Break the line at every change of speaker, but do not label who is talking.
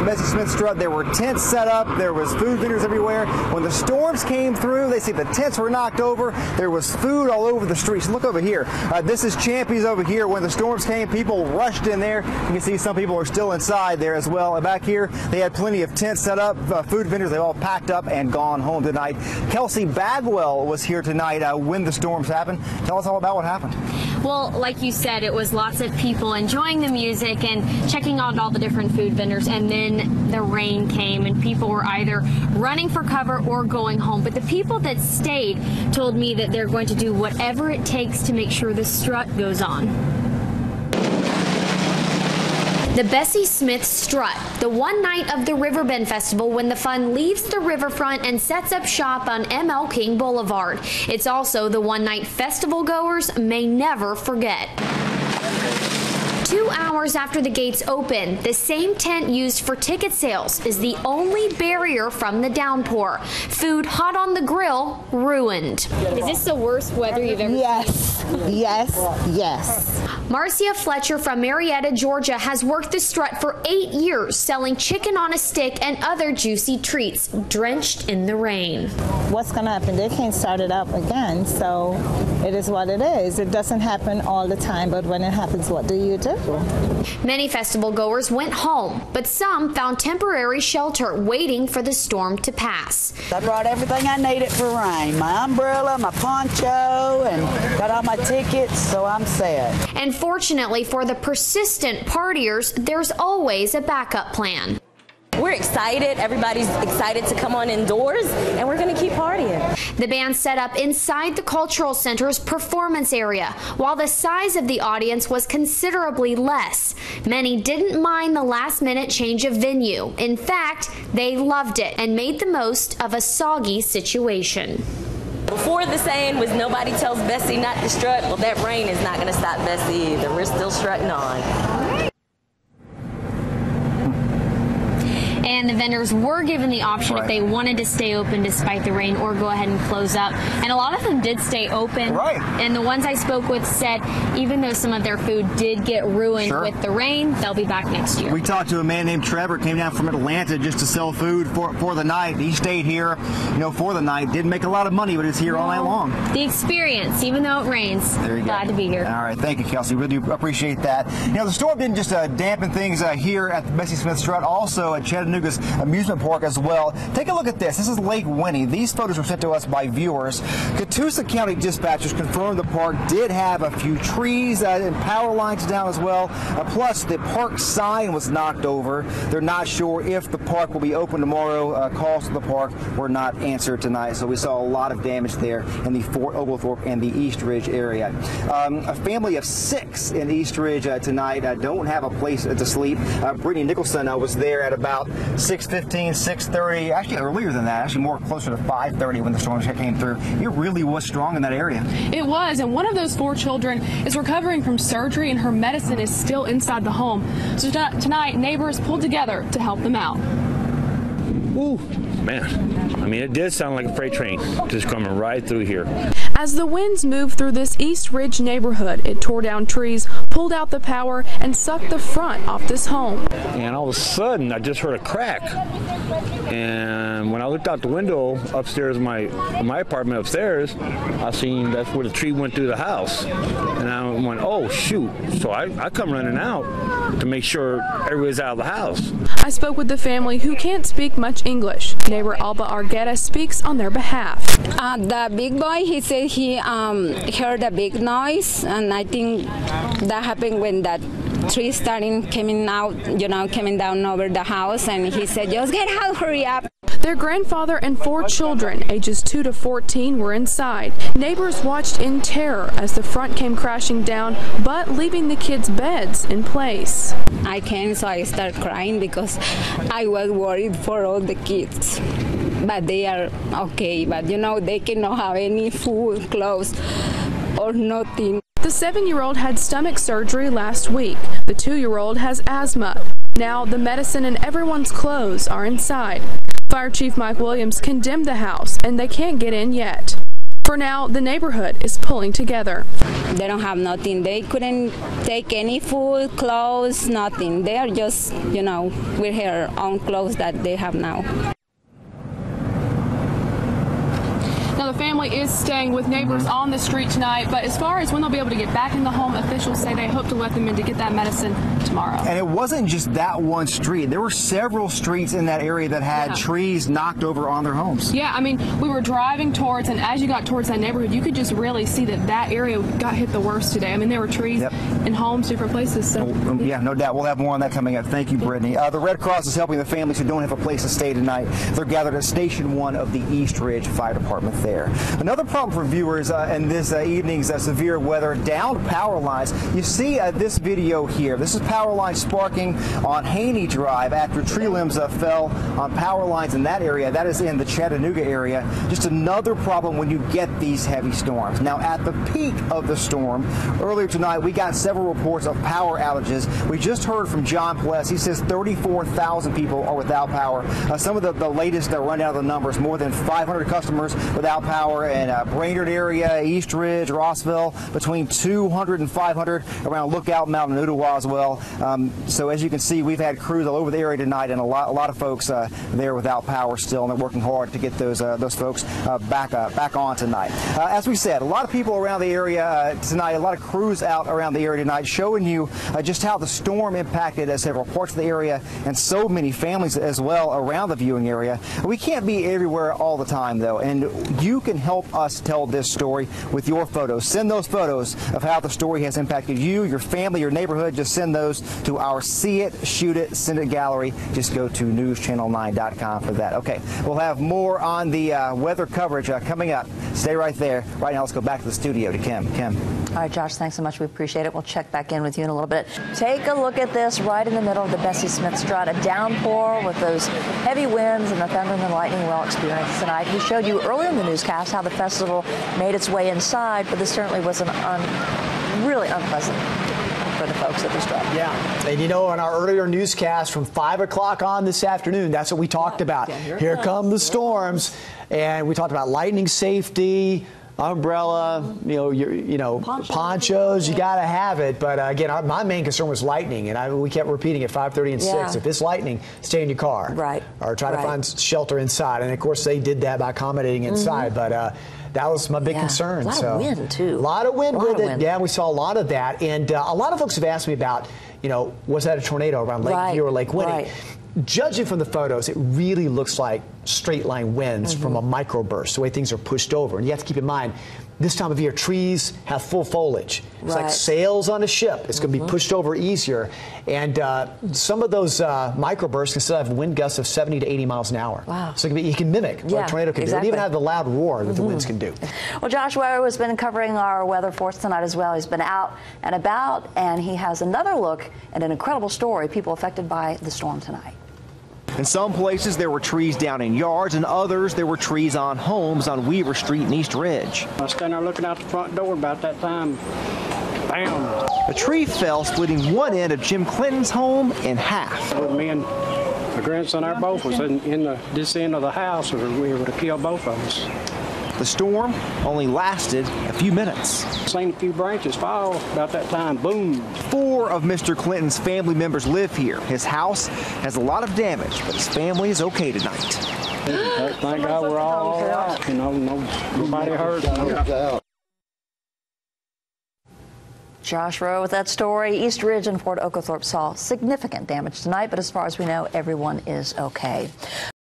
Bessie Smith Strut. There were tents set up. There was food vendors everywhere. When the storms came through, they say the tents were knocked over. There was food all over the streets. Look over here. This is Champy's over here. When the storms came, people rushed in there. You can see some people are still inside there as well. And back here, they had plenty of tents set up. Food vendors, they all packed up and gone home tonight. Kelsey Bagwell was here tonight when the storms happened. Tell us all about what happened.
Well, like you said, it was lots of people enjoying the music and checking out all the different food vendors, and then the rain came and people were either running for cover or going home. But the people that stayed told me that they're going to do whatever it takes to make sure the strut goes on. The Bessie Smith Strut, the one night of the Riverbend Festival when the fun leaves the riverfront and sets up shop on ML King Boulevard. It's also the one night festival goers may never forget. 2 hours after the gates open, the same tent used for ticket sales is the only barrier from the downpour. Food hot on the grill, ruined. Is this the worst weather you've ever seen?
Yes.
Marcia Fletcher from Marietta, Georgia has worked the strut for 8 years, selling chicken on a stick and other juicy treats, drenched in the rain.
What's going to happen? They can't start it up again, so it is what it is. It doesn't happen all the time, but when it happens, what do you do?
Many festival goers went home, but some found temporary shelter waiting for the storm to pass.
I brought everything I needed for rain, my umbrella, my poncho, and got all my tickets, so I'm set.
And fortunately for the persistent partiers, there's always a backup plan.
We're excited. Everybody's excited to come on indoors, and we're going to keep partying.
The band set up inside the Cultural Center's performance area, while the size of the audience was considerably less. Many didn't mind the last-minute change of venue. In fact, they loved it and made the most of a soggy situation.
Before, the saying was nobody tells Bessie not to strut. Well, that rain is not going to stop Bessie either. We're still strutting on.
And the vendors were given the option if they wanted to stay open despite the rain or go ahead and close up. And a lot of them did stay open. And the ones I spoke with said even though some of their food did get ruined with the rain, they'll be back next year.
We talked to a man named Trevor, came down from Atlanta just to sell food for the night. He stayed here, for the night. Didn't make a lot of money, but it's here all night long.
The experience, even though it rains.
There you go.
Glad to be here.
All right, thank you, Kelsey. Really do appreciate that. The storm didn't just dampen things here at the Bessie Smith Strut, also at Chattanooga's amusement park as well. Take a look at this. This is Lake Winnie. These photos were sent to us by viewers. Catoosa County dispatchers confirmed the park did have a few trees and power lines down as well. Plus, the park sign was knocked over. They're not sure if the park will be open tomorrow. Calls to the park were not answered tonight, so we saw a lot of damage there in the Fort Oglethorpe and the East Ridge area. A family of 6 in East Ridge tonight don't have a place to sleep. Brittany Nicholson was there at about 6:15, 6:30, actually earlier than that, actually more closer to 5:30 when the storm came through. It really was strong in that area.
It was, and one of those 4 children is recovering from surgery and her medicine is still inside the home. So tonight, neighbors pulled together to help them out.
Ooh, man. I mean, it did sound like a freight train just coming right through here.
As the winds moved through this East Ridge neighborhood, it tore down trees, pulled out the power, and sucked the front off this home.
And all of a sudden, I just heard a crack. And when I looked out the window upstairs in my apartment upstairs, I seen that's where the tree went through the house. And I went, oh, shoot. So I come running out to make sure everybody's out of the house.
I spoke with the family who can't speak much English. Neighbor Alba Argueta speaks on their behalf.
The big boy, he said he heard a big noise, and I think that happened when that tree started coming down over the house, and he said, just get out, hurry up.
Their grandfather and 4 children, ages 2 to 14, were inside. Neighbors watched in terror as the front came crashing down, but leaving the kids' beds in place.
I came, so I started crying because I was worried for all the kids. But they are okay, but they cannot have any food, clothes, or nothing.
The 7-year-old had stomach surgery last week. The 2-year-old has asthma. Now the medicine and everyone's clothes are inside. Fire Chief Mike Williams condemned the house, and they can't get in yet. For now, the neighborhood is pulling together.
They don't have nothing. They couldn't take any food, clothes, nothing. They are just, with their own clothes that they have now.
Now, the family is staying with neighbors on the street tonight, but as far as when they'll be able to get back in the home, officials say they hope to let them in to get that medicine tomorrow.
And it wasn't just that one street. There were several streets in that area that had trees knocked over on their homes.
Yeah, I mean, we were driving towards, and as you got towards that neighborhood, you could just really see that area got hit the worst today. I mean, there were trees in homes, different places. So
yeah, no doubt. We'll have more on that coming up. Thank you, Brittany. The Red Cross is helping the families who don't have a place to stay tonight. They're gathered at Station 1 of the East Ridge Fire Department there. Another problem for viewers in this evening's severe weather, downed power lines. You see this video here. This is power lines sparking on Haney Drive after tree limbs fell on power lines in that area. That is in the Chattanooga area. Just another problem when you get these heavy storms. Now, at the peak of the storm, earlier tonight, we got several reports of power outages. We just heard from John Pless. He says 34,000 people are without power. Some of the latest rundown of the numbers, more than 500 customers without power in Brainerd area, East Ridge, Rossville, between 200 and 500 around Lookout, Mountain Ottawa as well. So as you can see, we've had crews all over the area tonight, and a lot of folks there without power still, and they're working hard to get those folks back on tonight. As we said, a lot of people around the area tonight, a lot of crews out around the area tonight, showing you just how the storm impacted several parts of the area and so many families as well around the viewing area. We can't be everywhere all the time, though, and you can help us tell this story with your photos. Send those photos of how the story has impacted you, your family, your neighborhood. Just send those to our See It, Shoot It, Send It gallery. Just go to newschannel9.com for that. Okay, we'll have more on the weather coverage coming up. Stay right there. Right now, let's go back to the studio to Kim. Kim.
All right, Josh, thanks so much. We appreciate it. We'll check back in with you in a little bit. Take a look at this right in the middle of the Bessie Smith Strut. A downpour with those heavy winds and the thunder and the lightning well experienced tonight. We showed you earlier in the newscast how the festival made its way inside, but this certainly was really unpleasant for the folks at the Strut.
Yeah, and in our earlier newscast from 5 o'clock on this afternoon, that's what we talked about. Here come the storms, and we talked about lightning safety, umbrella, ponchos. You got to have it. But again, my main concern was lightning, and we kept repeating at 5:30 and 6. If it's lightning, stay in your car, or try to find shelter inside. And of course, they did that by accommodating inside. But that was my big concern.
A lot of wind too.
A lot of wind with it. Yeah, we saw a lot of that, and a lot of folks have asked me about, was that a tornado around Lake View or Lake Winnie? Judging from the photos, it really looks like straight line winds from a microburst, the way things are pushed over. And you have to keep in mind, this time of year, trees have full foliage. It's like sails on a ship. It's going to be pushed over easier. And some of those microbursts can still have wind gusts of 70 to 80 miles an hour. Wow. So you can mimic what a tornado can do. It even have the loud roar that the winds can do.
Well, Josh Weber has been covering our weather for us tonight as well. He's been out and about, and he has another look at an incredible story, people affected by the storm tonight.
In some places, there were trees down in yards, and others, there were trees on homes on Weaver Street in East Ridge.
I was standing there looking out the front door about that time. Bam!
A tree fell, splitting one end of Jim Clinton's home in half.
Me and my grandson, our both was in this end of the house, or we would have killed both of us.
The storm only lasted a few minutes.
Seen a few branches fall about that time, boom.
4 of Mr. Clinton's family members live here. His house has a lot of damage, but his family is okay tonight.
Thank God we're all right. Nobody hurt.
Josh Rowe with that story. East Ridge and Fort Oglethorpe saw significant damage tonight, but as far as we know, everyone is okay.